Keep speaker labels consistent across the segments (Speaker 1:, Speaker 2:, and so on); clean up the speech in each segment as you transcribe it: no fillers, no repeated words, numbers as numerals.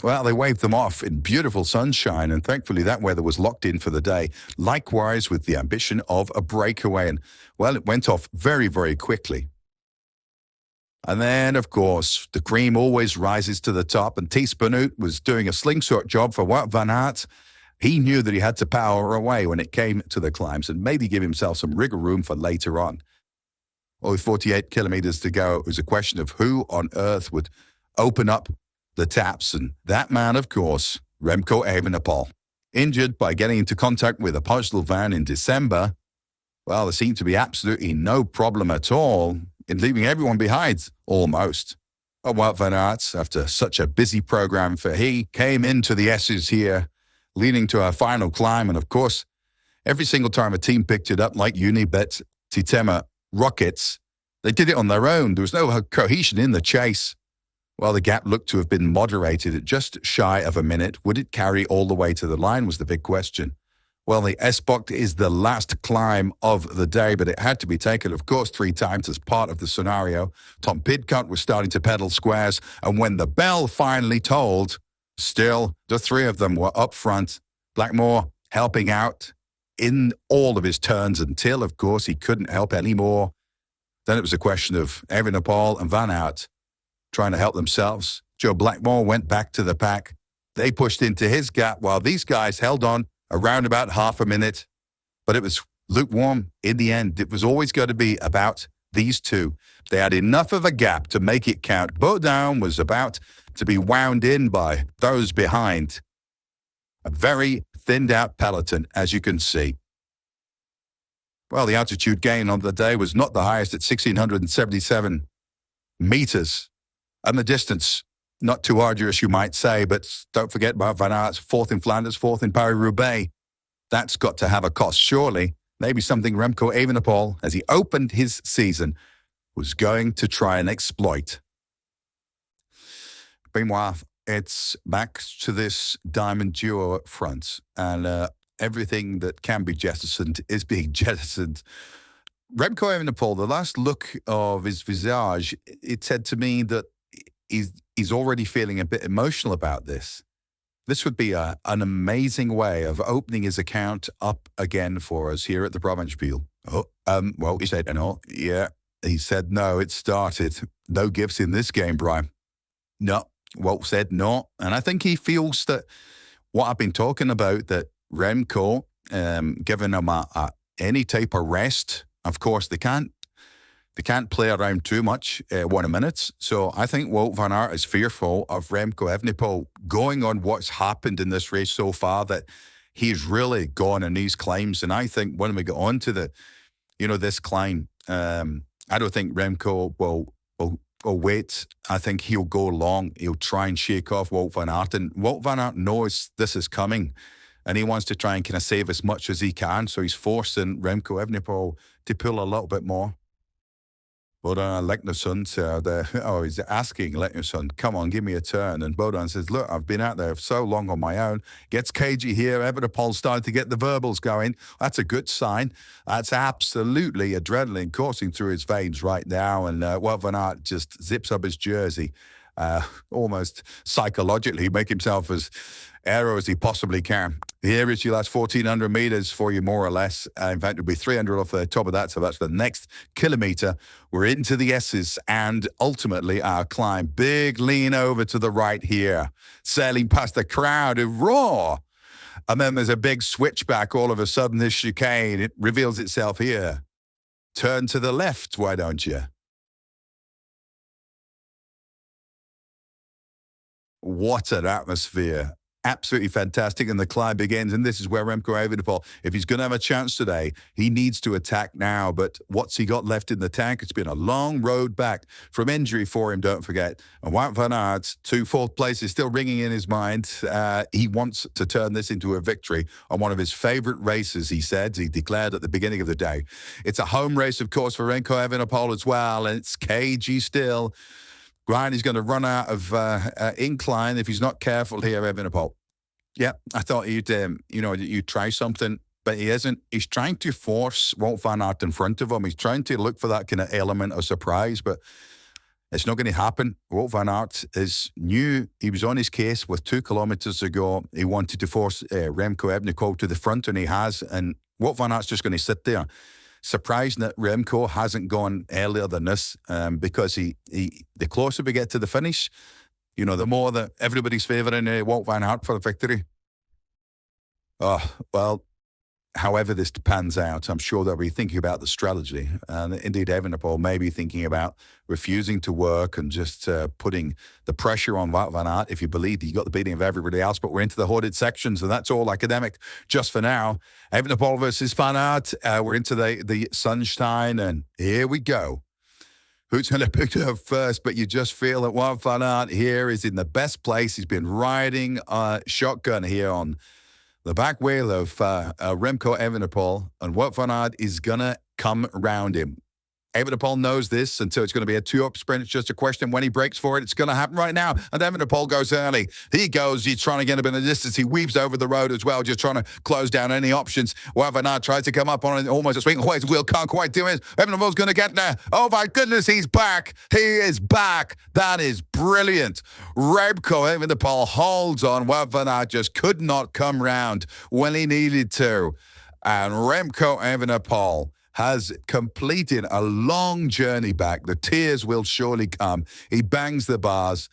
Speaker 1: Well, they waved them off in beautiful sunshine, and thankfully that weather was locked in for the day. Likewise with the ambition of a breakaway, and, well, it went off very, very quickly. And then, of course, the cream always rises to the top, and Thies Benoot was doing a slingshot job for Wout van Aert. He knew that he had to power away when it came to the climbs and maybe give himself some rigor room for later on. With 48 kilometers to go, it was a question of who on earth would open up the taps, and that man, of course, Remco Evenepoel. Injured by getting into contact with a postal van in December, well, there seemed to be absolutely no problem at all in leaving everyone behind, almost. But Wout van Aert, after such a busy program he came into the S's here, leading to our final climb, and of course, every single time a team picked it up, like Unibet, Titema, Rockets, they did it on their own. There was no cohesion in the chase. Well, the gap looked to have been moderated at just shy of a minute. Would it carry all the way to the line was the big question. Well, the S-Bocht is the last climb of the day, but it had to be taken, of course, 3 times as part of the scenario. Tom Pidcock was starting to pedal squares, and when the bell finally tolled, still, the 3 of them were up front. Blackmore helping out in all of his turns until, of course, he couldn't help anymore. Then it was a question of Evenepoel and Van Aert trying to help themselves. Joe Blackmore went back to the pack. They pushed into his gap while these guys held on around about half a minute. But it was lukewarm in the end. It was always going to be about these 2. They had enough of a gap to make it count. Baudin was about to be wound in by those behind. A very thinned out peloton, as you can see. Well, the altitude gain on the day was not the highest at 1,677 meters. And the distance, not too arduous, you might say, but don't forget about Van Aert's 4th in Flanders, 4th in Paris-Roubaix. That's got to have a cost, surely. Maybe something Remco Evenepoel, as he opened his season, was going to try and exploit. Meanwhile, it's back to this diamond duo up front, and everything that can be jettisoned is being jettisoned. Remco Evenepoel, the last look of his visage, it said to me that he's already feeling a bit emotional about this. This would be an amazing way of opening his account up again for us here at the Brabantse Pijl. Well, he said, no, yeah. He said, no, it started. No gifts in this game, Brian. No, Walt said no. And I think he feels that what I've been talking about, that Remco, giving him any type of rest, of course, they can't play around too much 1 minute. So I think Wout van Aert is fearful of Remco Evenepoel going on what's happened in this race so far, that he's really gone on these climbs. And I think when we get on to this climb, I don't think Remco will wait. I think he'll go long. He'll try and shake off Wout van Aert. And Wout van Aert knows this is coming, and he wants to try and kind of save as much as he can. So he's forcing Remco Evenepoel to pull a little bit more. Baudin Leknersson said, he's asking Leknersson, come on, give me a turn. And Baudin says, look, I've been out there so long on my own. Gets cagey here. Evenepoel's starting to get the verbals going. That's a good sign. That's absolutely adrenaline coursing through his veins right now. And Wout van Aert just zips up his jersey, almost psychologically, make himself as aero as he possibly can. Here is your last 1,400 meters for you, more or less. In fact, it'll be 300 off the top of that, so that's the next kilometer. We're into the S's, and ultimately our climb. Big lean over to the right here, sailing past the crowd who roar. And then there's a big switchback all of a sudden, this chicane. It reveals itself here. Turn to the left, why don't you? What an atmosphere. Absolutely fantastic. And the climb begins. And this is where Remco Evenepoel, if he's going to have a chance today, he needs to attack now. But what's he got left in the tank? It's been a long road back from injury for him, don't forget. And Wout van Aert, 4th place, is still ringing in his mind. He wants to turn this into a victory on one of his favorite races, he said. He declared at the beginning of the day. It's a home race, of course, for Remco Evenepoel as well. And it's cagey still. Brian is going to run out of incline if he's not careful here, Evenepoel. Yeah, I thought you'd try something, but he isn't. He's trying to force Wout van Aert in front of him. He's trying to look for that kind of element of surprise, but It's not going to happen. Wout van Aert knew he was on his case with 2 kilometres ago. He wanted to force Remco Evenepoel to the front, and he has. And Wout van Aert's just going to sit there. Surprising that Remco hasn't gone earlier than this, because the closer we get to the finish, the more that everybody's favouring Wout van Aert for the victory. Oh, well, however this pans out, I'm sure they'll be thinking about the strategy. And indeed, Evenepoel may be thinking about refusing to work and just putting the pressure on Wout van Aert if you believe he got the beating of everybody else. But we're into the hoarded sections, and that's all academic just for now. Evenepoel versus Van Aert. We're into the sunshine, and here we go. Who's going to pick it up first? But you just feel that Wout van Aert here is in the best place. He's been riding shotgun here on the back wheel of Remco Evenepoel, and Wout van Aert is going to come around him. Evenepoel knows this, and so it's going to be a 2-up sprint. It's just a question when he breaks for it. It's going to happen right now, and Evenepoel goes early. He's trying to get a bit of distance. He weaves over the road as well, just trying to close down any options. Wout van Aert tries to come up on it, almost a swing. His wheel can't quite do it. Evenepoel's going to get there. Oh, my goodness, he's back. He is back. That is brilliant. Remco Evenepoel holds on. Wout van Aert just could not come round when he needed to. And Remco Evenepoel has completed a long journey back. The tears will surely come. He bangs the bars.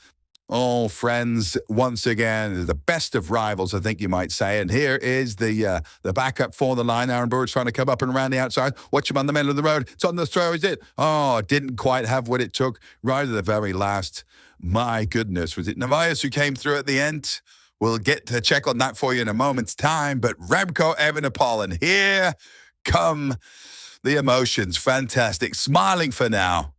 Speaker 1: Oh, friends, once again, the best of rivals, I think you might say. And here is the backup for the line. Aaron Burr's trying to come up and around the outside. Watch him on the middle of the road. It's on the throw, is it? Oh, didn't quite have what it took right at the very last. My goodness, was it Nevaeus who came through at the end? We'll get to check on that for you in a moment's time. But Remco Evenepoel, and here come the emotions. Fantastic. Smiling for now.